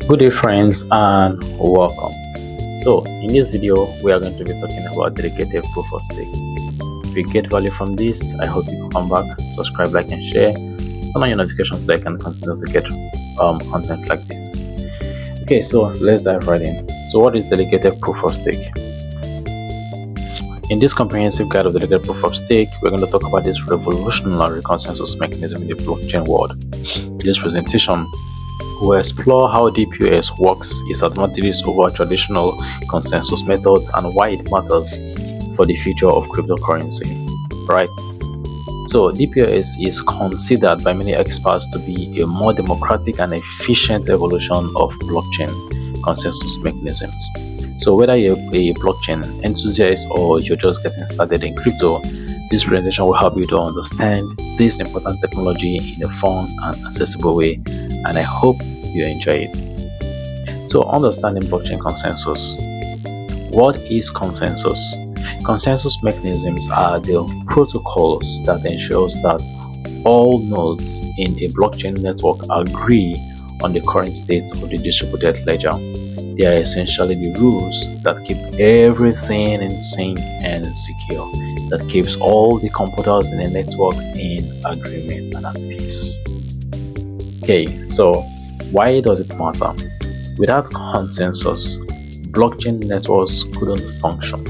Good day friends and welcome. So in this video we are going to be talking about delegated proof of stake. If you get value from this, I hope you come back, subscribe, like and share, turn on your notifications so that I can continue to get content like this. Okay, so let's dive right in. So what is delegated proof of stake? In this comprehensive guide of delegated proof of stake, we're going to talk about this revolutionary consensus mechanism in the blockchain world. In this presentation, we'll explore how DPoS works, its advantages over traditional consensus methods, and why it matters for the future of cryptocurrency. Right? So DPoS is considered by many experts to be a more democratic and efficient evolution of blockchain consensus mechanisms. So whether you're a blockchain enthusiast or you're just getting started in crypto, this presentation will help you to understand this important technology in a fun and accessible way, and I hope you enjoy it. So understanding blockchain consensus. What is consensus? Consensus mechanisms are the protocols that ensures that all nodes in a blockchain network agree on the current state of the distributed ledger. They are essentially the rules that keep everything in sync and secure, that keeps all the computers in the networks in agreement and at peace. Okay, so why does it matter? Without consensus, blockchain networks couldn't function.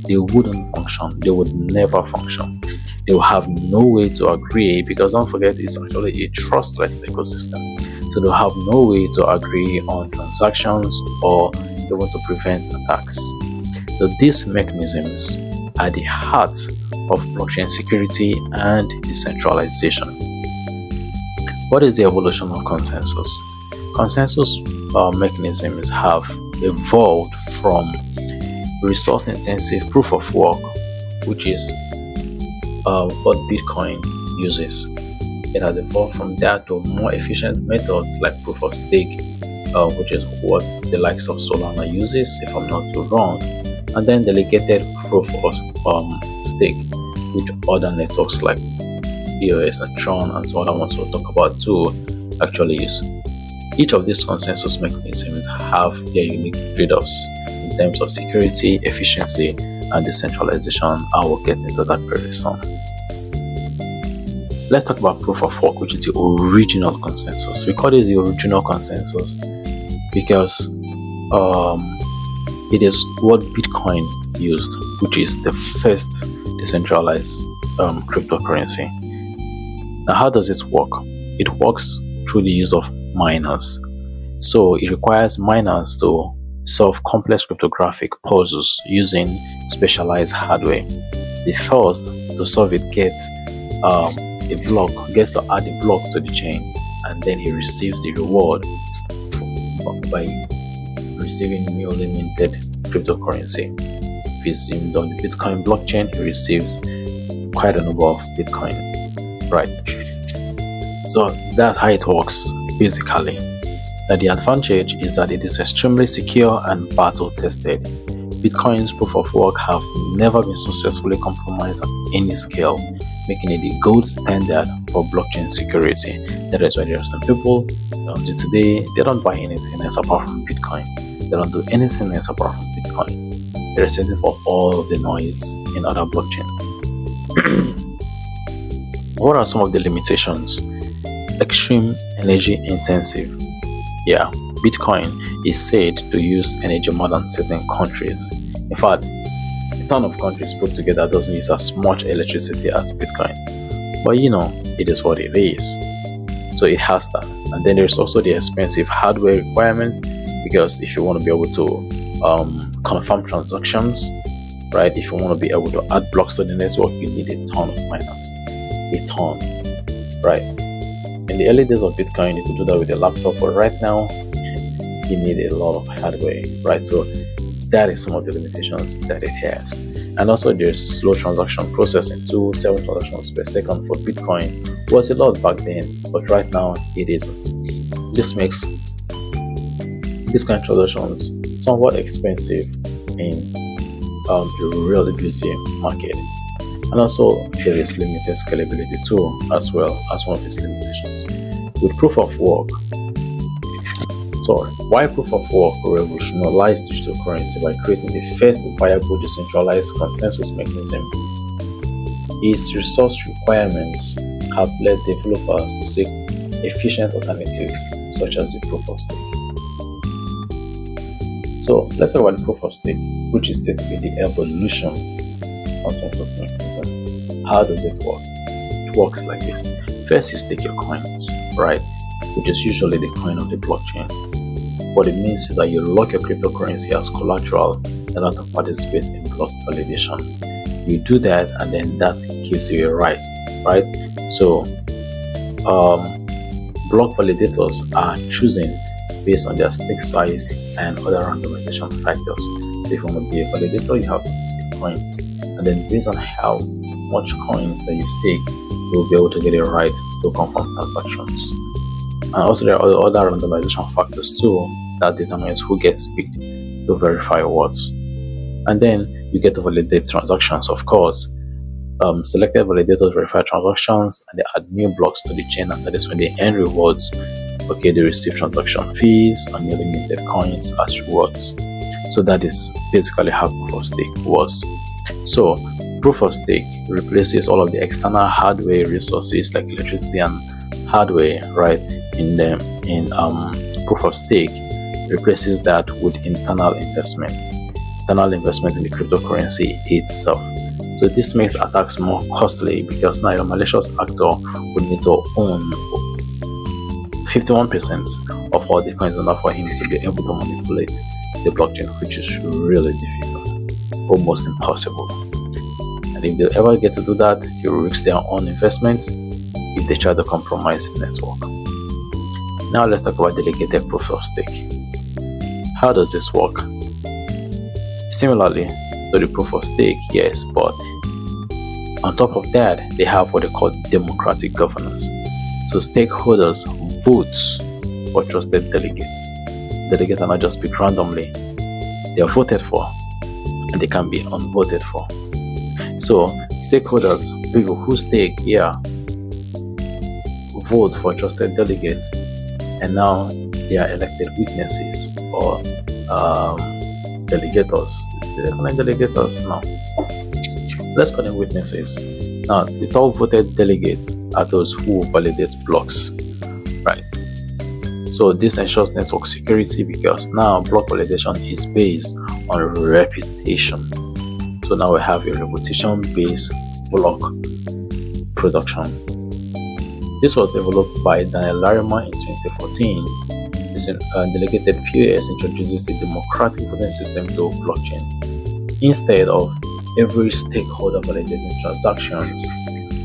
They wouldn't function. They would never function. They will have no way to agree, because don't forget, it's actually a trustless ecosystem. So they'll have no way to agree on transactions or they want to prevent attacks. So these mechanisms are the heart of blockchain security and decentralization. What is the evolution of consensus? Consensus mechanisms have evolved from resource-intensive proof of work, which is what Bitcoin uses. It has evolved from that to more efficient methods like proof of stake, which is what the likes of Solana uses, if I'm not too wrong, and then delegated proof of stake, which other networks like PoS and TRON and some other ones we'll talk about too actually use. Each of these consensus mechanisms have their unique trade-offs in terms of security, efficiency, and decentralization. I will get into that very soon. Let's talk about proof of work, which is the original consensus. We call this the original consensus because it is what Bitcoin used, which is the first decentralized cryptocurrency. Now, how does it work? It works through the use of miners. So it requires miners to solve complex cryptographic puzzles using specialized hardware. The first to solve it gets to add a block to the chain, and then he receives the reward by receiving newly minted cryptocurrency. If he's on the Bitcoin blockchain, he receives quite a number of Bitcoin. Right. So that's how it works basically. Now the advantage is that it is extremely secure and battle tested. Bitcoin's proof of work have never been successfully compromised at any scale, making it the gold standard for blockchain security. That is why there are some people today, they don't buy anything else apart from Bitcoin. They don't do anything else apart from Bitcoin. They're setting for all of the noise in other blockchains. What are some of the limitations? Extreme energy intensive. Yeah, Bitcoin is said to use energy more than certain countries. In fact, a ton of countries put together doesn't use as much electricity as Bitcoin. But it is what it is. So it has that. And then there's also the expensive hardware requirements, because if you want to be able to confirm transactions, right? If you want to be able to add blocks to the network, you need a ton of miners. A ton, right? In the early days of Bitcoin, you could do that with a laptop, but right now, you need a lot of hardware, right? So that is some of the limitations that it has. And also there's slow transaction processing. 7 transactions per second for Bitcoin was a lot back then, but right now it isn't. This makes Bitcoin transactions somewhat expensive in the real busy market. And also there is limited scalability too, as well as one of its limitations. With proof of work, So, why proof of work revolutionized digital currency by creating the first viable decentralized consensus mechanism? Its resource requirements have led developers to seek efficient alternatives such as the proof of stake. So let's talk about the proof of stake, which is said to be the evolution consensus mechanism. How does it work? It works like this. First, you stake your coins, right? Which is usually the coin of the blockchain. What it means is that you lock your cryptocurrency as collateral in order to participate in block validation. You do that, and then that gives you a right? So, block validators are choosing based on their stake size and other randomization factors. So if you want to be a validator, you have to stake coins, and then based on how much coins that you stake, you'll be able to get a right to confirm transactions. And also there are other randomization factors too that determines who gets picked to verify what. And then you get to validate transactions, of course. Selected validators verify transactions and they add new blocks to the chain, and that is when they earn rewards. Okay, they receive transaction fees and newly minted coins as rewards. So that is basically how proof of stake was. So proof of stake replaces all of the external hardware resources like electricity and hardware, right? In proof of stake replaces that with internal investment in the cryptocurrency itself. So this makes attacks more costly because now a malicious actor would need to own 51% of all the coins in order for him to be able to manipulate the blockchain, which is really difficult, almost impossible. And if they ever get to do that, they will risk their own investments if they try to compromise the network. Now let's talk about delegated proof of stake. How does this work? Similarly to the proof of stake, yes, but on top of that, they have what they call democratic governance. So stakeholders vote for trusted delegates. Delegates are not just picked randomly, they are voted for, and they can be unvoted for. So stakeholders, people who stake, vote for trusted delegates, and now they are elected witnesses or delegators. Do they call them delegators? No. Let's call them witnesses. Now, the top voted delegates are those who validate blocks, right? So this ensures network security because now block validation is based on reputation. So now we have a reputation-based block production. This was developed by Daniel Larimer in 2014. This delegated PoS introduces a democratic voting system to blockchain. Instead of every stakeholder validating transactions,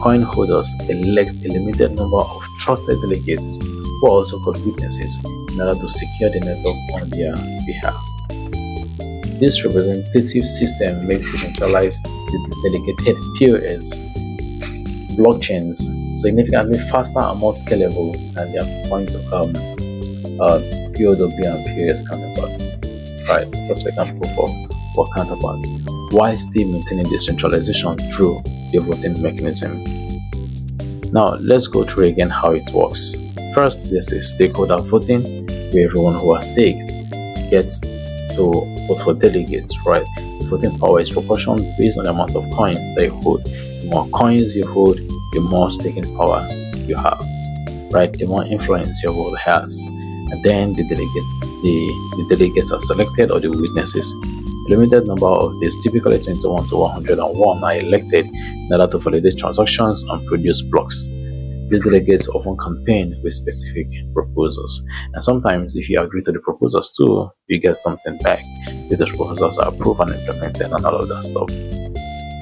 coin holders elect a limited number of trusted delegates who are also called witnesses in order to secure the network on their behalf. This representative system makes decentralized delegated PoS blockchains significantly faster and more scalable than their PoW and PoS counterparts, right? Just like a proof of work counterparts, while still maintaining decentralization through the voting mechanism. Now let's go through again how it works. First, there's a stakeholder voting where everyone who has stakes gets to vote for delegates, right? The voting power is proportional based on the amount of coins that you hold. The more coins you hold, the more staking power you have, right? The more influence your vote has. And then the delegates are selected, or the witnesses. A limited number of these, typically 21 to 101, are elected in order to validate transactions and produce blocks. These delegates often campaign with specific proposals, and sometimes if you agree to the proposals too, you get something back if those proposals are approved and implemented and all of that stuff.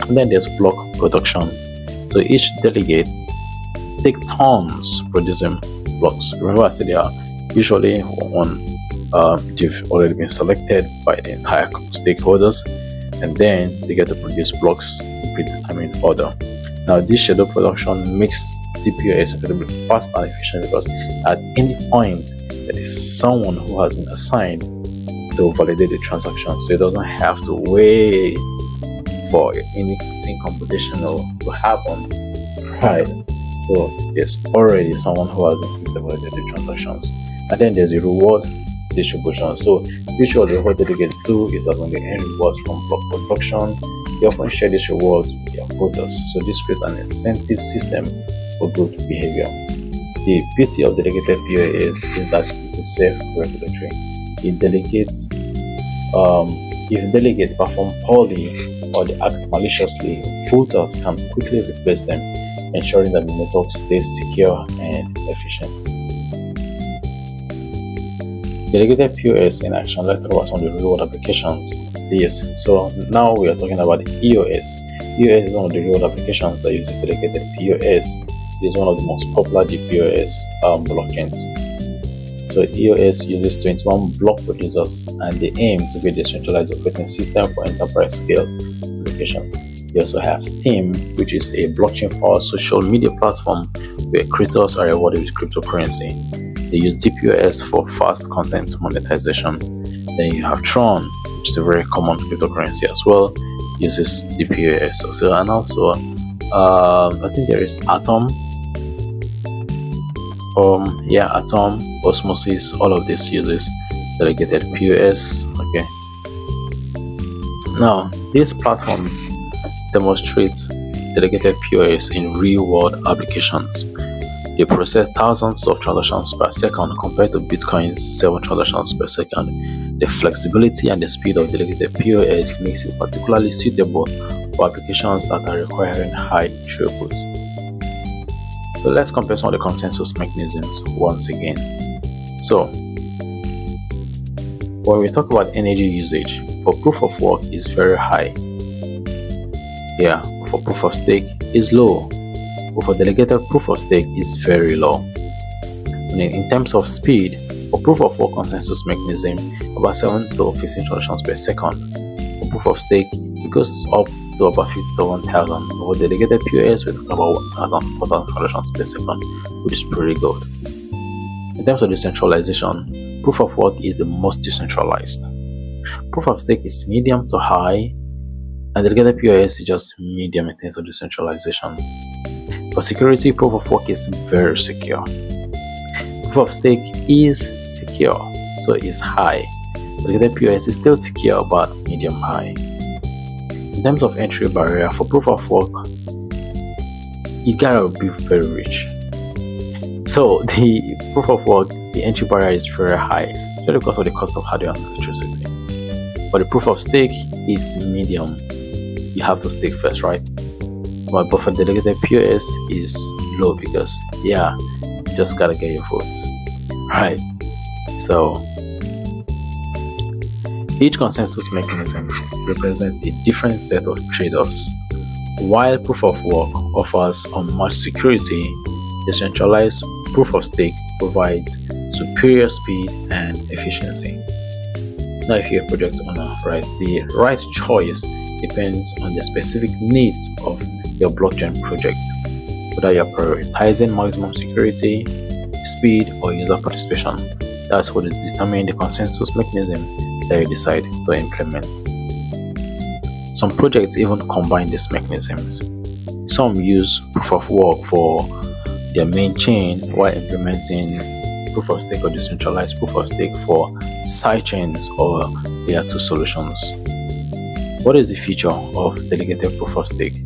And then there's block production. So each delegate take turns producing blocks. Remember I said they are usually on they've already been selected by the entire stakeholders, and then they get to produce blocks in predetermined order. Now this scheduled production makes DPoS incredibly fast and efficient because at any point there is someone who has been assigned to validate the transaction, so it doesn't have to wait for anything computational to happen, right? So there's already someone who has been picked to validate the transactions. And then there's a reward distribution. So usually what delegates do is that when they earn rewards from block production, they often share these rewards with their voters. So this creates an incentive system for good behavior. The beauty of delegated PoS is that it is self-regulatory. It delegates if delegates perform poorly or they act maliciously, voters can quickly replace them, ensuring that the network stays secure and efficient. Delegated PoS in action. Let's talk about some of the real-world applications. Yes, so now we are talking about EOS. EOS is one of the real-world applications that uses delegated PoS. It is one of the most popular DPoS blockchains. So EOS uses 21 block producers and they aim to be a decentralized operating system for enterprise scale applications. We also have Steam, which is a blockchain-powered social media platform where creators are rewarded with cryptocurrency. They use DPoS for fast content monetization. Then you have TRON, which is a very common cryptocurrency as well, uses DPoS. So, and also, I think there is Atom. Atom, Osmosis, all of this uses delegated PoS. Okay. Now, this platform demonstrates delegated PoS in real-world applications. They process thousands of transactions per second compared to Bitcoin's 7 transactions per second. The flexibility and the speed of delegated PoS makes it particularly suitable for applications that are requiring high throughput. So let's compare some of the consensus mechanisms once again. So when we talk about energy usage, for proof of work is very high. Yeah, for proof of stake is low. But for delegated proof of stake is very low. And in terms of speed, for proof of work consensus mechanism, about 7 to 15 transactions per second. For proof of stake, it goes up to about 50 to 1000. For delegated PoS, we're talking about 1000 4,000 transactions per second, which is pretty good. In terms of decentralization, proof of work is the most decentralized. Proof of stake is medium to high, and delegated PoS is just medium in terms of decentralization. For security, proof of work is very secure. Proof of stake is secure, so it's high. Delegated PoS is still secure but medium high. In terms of entry barrier, for proof of work, you gotta be very rich. So the proof of work, the entry barrier is very high, especially because of the cost of hardware and electricity. But the proof of stake is medium. You have to stake first, right? But for delegated PoS is low because you just gotta get your votes, right? So each consensus mechanism represents a different set of trade-offs. While proof of work offers unmatched security, decentralized proof of stake provides superior speed and efficiency. Now, if you're a project owner, right, the right choice depends on the specific needs of your blockchain project, whether you're prioritizing maximum security, speed, or user participation. That's what determines the consensus mechanism that you decide to implement. Some projects even combine these mechanisms. Some use proof of work for their main chain while implementing proof of stake or decentralized proof of stake for side chains or layer 2 solutions. What is the feature of delegated proof of stake?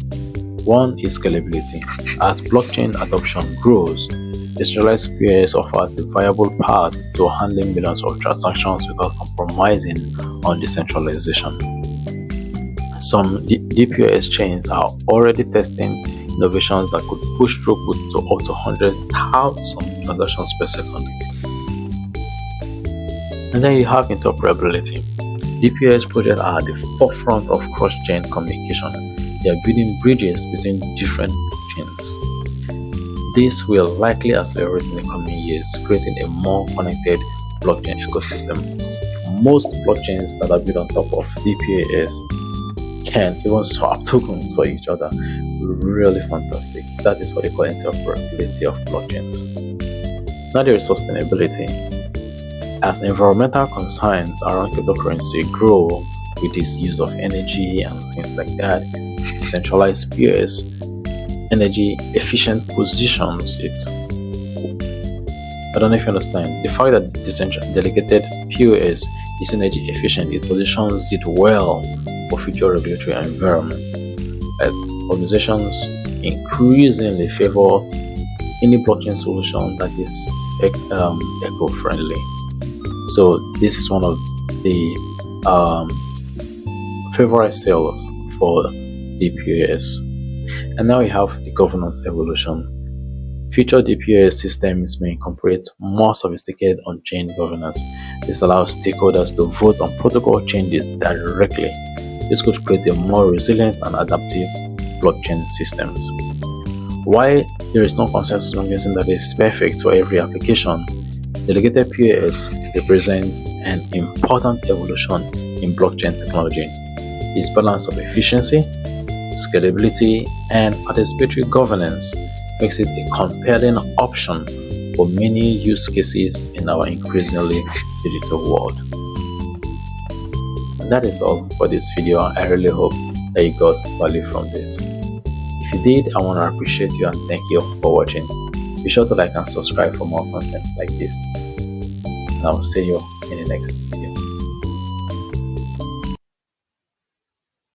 One is scalability. As blockchain adoption grows, decentralized PoS offers a viable path to handling millions of transactions without compromising on decentralization. Some DPoS chains are already testing innovations that could push throughput to up to 100,000 transactions per second. And then you have interoperability. DPoS projects are at the forefront of cross-chain communication. They are building bridges between different chains. This will likely accelerate in the coming years, creating a more connected blockchain ecosystem. Most blockchains that are built on top of DPoS can even swap tokens for each other. Really fantastic. That is what they call interoperability of blockchains. Now there is sustainability. As environmental concerns around cryptocurrency grow with its use of energy and things like that, decentralized PoS energy efficient positions it I don't know if you understand. The fact that delegated PoS is energy efficient, it positions it well for future regulatory environment. Organizations increasingly favor any blockchain solution that is eco-friendly. So this is one of the favorite sales for DPoS. And now we have the governance evolution. Future DPoS systems may incorporate more sophisticated on-chain governance. This allows stakeholders to vote on protocol changes directly. This could create a more resilient and adaptive blockchain systems. While there is no consensus on guessing that it's perfect for every application, delegated PoS represents an important evolution in blockchain technology. Its balance of efficiency, scalability, and participatory governance makes it a compelling option for many use cases in our increasingly digital world. And that is all for this video. I really hope that you got value from this. If you did, I want to appreciate you and thank you for watching. Be sure to like and subscribe for more content like this. And I will see you in the next video.